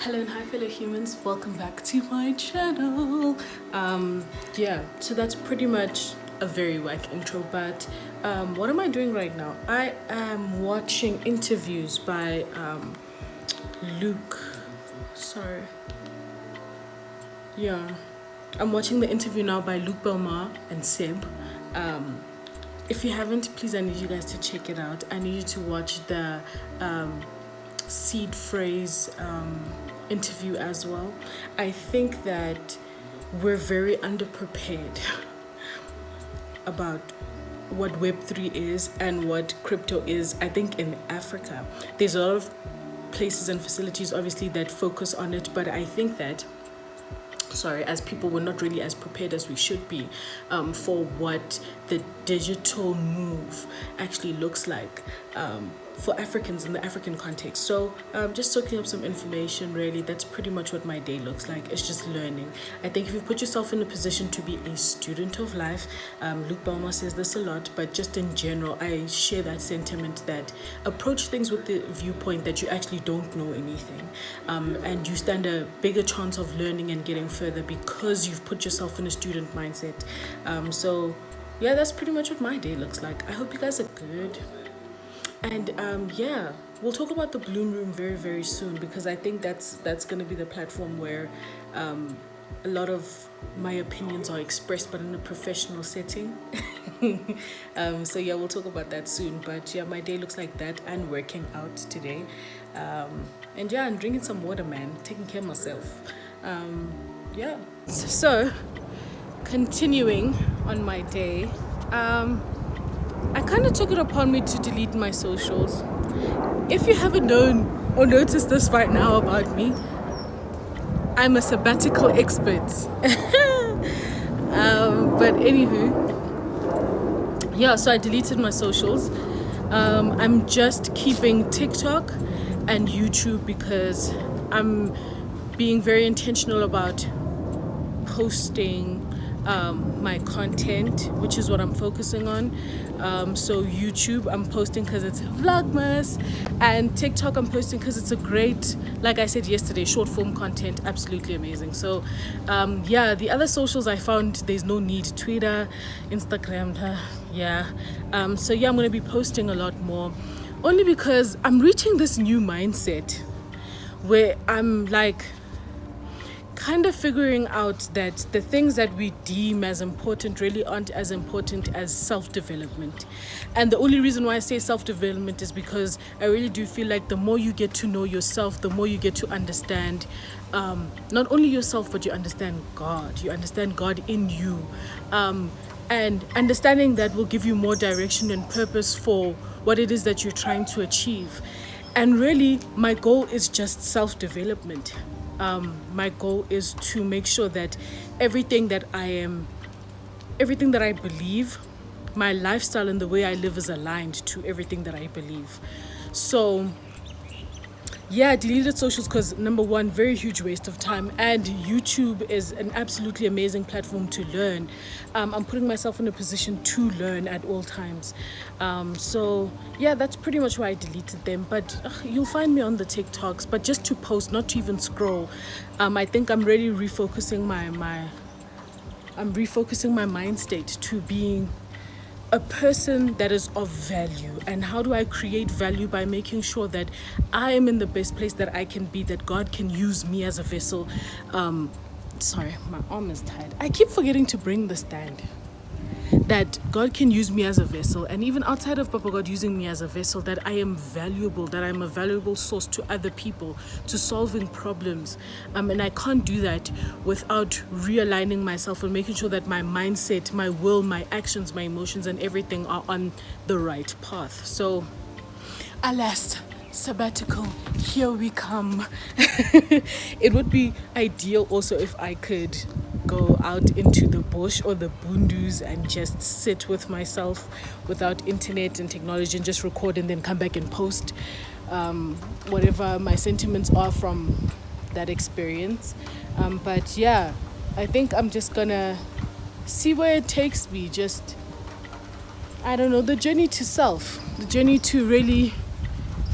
Hello and hi fellow humans, welcome back to my channel. So that's pretty much a very whack intro, but what am I doing right now? I am watching interviews by Luke. Sorry. Yeah. I'm watching the interview now by Luke Belmar and Seb. If you haven't, please, I need you guys to check it out. I need you to watch the seed phrase interview as well. I think that we're very underprepared about what Web3 is and what crypto is. I think in Africa, there's a lot of places and facilities obviously that focus on it, but I think that as people, we're not really as prepared as we should be for what the digital move actually looks like for Africans in the African context. So just soaking up some information, really. That's pretty much what my day looks like. It's just learning. I think if you put yourself in a position to be a student of life, Luke Balmer says this a lot, but just in general, I share that sentiment that approach things with the viewpoint that you actually don't know anything, and you stand a bigger chance of learning and getting further because you've put yourself in a student mindset. Yeah, that's pretty much what my day looks like. I hope you guys are good. And we'll talk about the Bloom Room very, very soon, because I think that's going to be the platform where a lot of my opinions are expressed, but in a professional setting. We'll talk about that soon. But yeah, my day looks like that, and working out today. I'm drinking some water, man, taking care of myself. So continuing on my day, I kind of took it upon me to delete my socials. If you haven't known or noticed this right now about me, I'm a sabbatical expert. But anywho, so I deleted my socials. I'm just keeping TikTok and YouTube because I'm being very intentional about posting my content, which is what I'm focusing on. So YouTube, I'm posting because it's Vlogmas, and TikTok, I'm posting because it's a great, like I said yesterday, short form content, absolutely amazing. So the other socials I found there's no need. Twitter, Instagram, I'm going to be posting a lot more, only because I'm reaching this new mindset where I'm like kind of figuring out that the things that we deem as important really aren't as important as self-development. And the only reason why I say self-development is because I really do feel like the more you get to know yourself, the more you get to understand not only yourself, but you understand God. You understand God in you. And understanding that will give you more direction and purpose for what it is that you're trying to achieve. And really, my goal is just self-development. My goal is to make sure that everything that I believe, my lifestyle and the way I live is aligned to everything that I believe. So I deleted socials because, number one, very huge waste of time, and YouTube is an absolutely amazing platform to learn. I'm putting myself in a position to learn at all times. That's pretty much why I deleted them. But you'll find me on the TikToks, but just to post, not to even scroll. I think I'm really refocusing my mind state to being a person that is of value. And how do I create value? By making sure that I am in the best place that I can be, that God can use me as a vessel. Sorry, my arm is tired. I keep forgetting to bring the stand. That God can use me as a vessel, and even outside of Papa God using me as a vessel, that I am valuable, that I'm a valuable source to other people, to solving problems. And I can't do that without realigning myself and making sure that my mindset, my will, my actions, my emotions, and everything are on the right path. So, alas, sabbatical, here we come. It would be ideal also if I could go out into the bush or the bundus and just sit with myself without internet and technology and just record and then come back and post whatever my sentiments are from that experience. I think I'm just gonna see where it takes me. Just, I don't know, the journey to self, the journey to really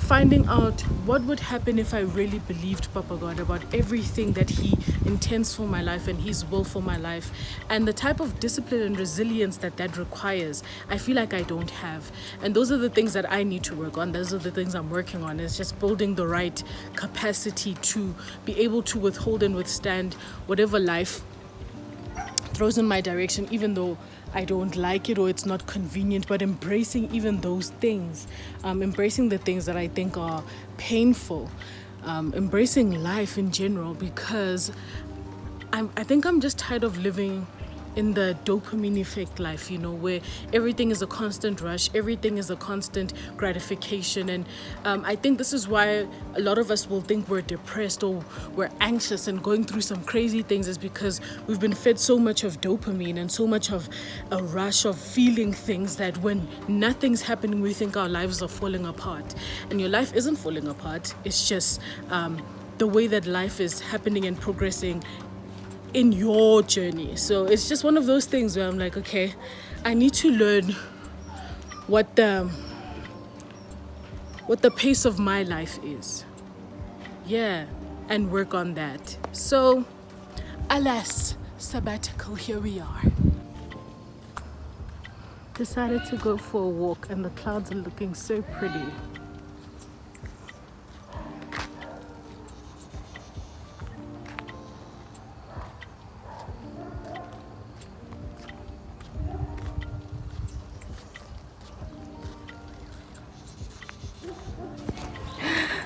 finding out what would happen if I really believed Papa God about everything that He intends for my life and His will for my life, and the type of discipline and resilience that requires. I feel like I don't have, and those are the things that I need to work on. Those are the things I'm working on. It's just building the right capacity to be able to withhold and withstand whatever life throws in my direction, even though I don't like it or it's not convenient, but embracing even those things, embracing the things that I think are painful, embracing life in general, because I think I'm just tired of living in the dopamine effect life, where everything is a constant rush, everything is a constant gratification. And I think this is why a lot of us will think we're depressed or we're anxious and going through some crazy things, is because we've been fed so much of dopamine and so much of a rush of feeling things that when nothing's happening, we think our lives are falling apart. And your life isn't falling apart. It's just the way that life is happening and progressing in your journey. So it's just one of those things where I'm like, okay, I need to learn what the pace of my life is, and work on that. So alas, sabbatical, here we are. Decided to go for a walk, and the clouds are looking so pretty.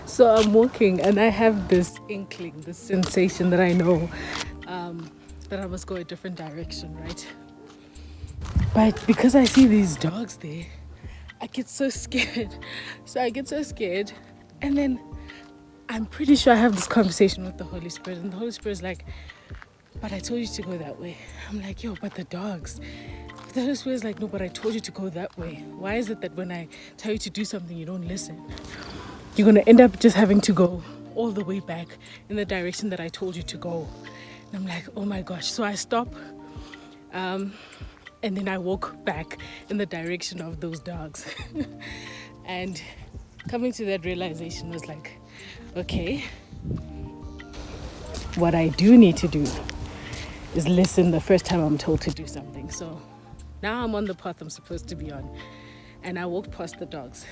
So I'm walking and I have this inkling, this sensation that I know that I must go a different direction, right? But because I see these dogs there, I get so scared. So I get so scared, and then I'm pretty sure I have this conversation with the Holy Spirit, and the Holy Spirit is like, but I told you to go that way. I'm like, yo, but the dogs. The Holy Spirit is like, no, but I told you to go that way. Why is it that when I tell you to do something, you don't listen? You're going to end up just having to go all the way back in the direction that I told you to go. And I'm like, oh my gosh. So I stop, and then I walk back in the direction of those dogs. And coming to that realization was like, okay, what I do need to do is listen the first time I'm told to do something. So now I'm on the path I'm supposed to be on. And I walked past the dogs.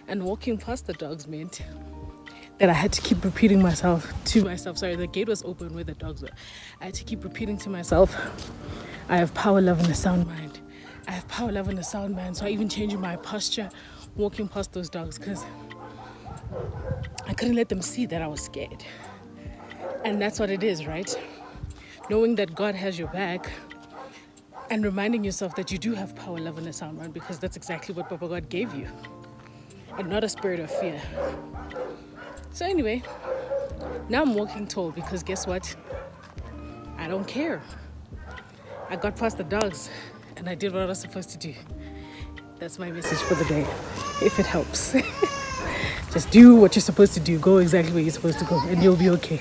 And walking past the dogs meant that I had to keep repeating to myself, sorry, the gate was open where the dogs were. I had to keep repeating to myself, I have power, love, and a sound mind. I have power, love, and a sound mind. So I even changed my posture walking past those dogs, because I couldn't let them see that I was scared. And that's what it is, right? Knowing that God has your back and reminding yourself that you do have power, love, and a sound mind, because that's exactly what Papa God gave you. And not a spirit of fear. So anyway, now I'm walking tall, because guess what? I don't care. I got past the dogs and I did what I was supposed to do. That's my message for the day, if it helps. Just do what you're supposed to do. Go exactly where you're supposed to go and you'll be okay.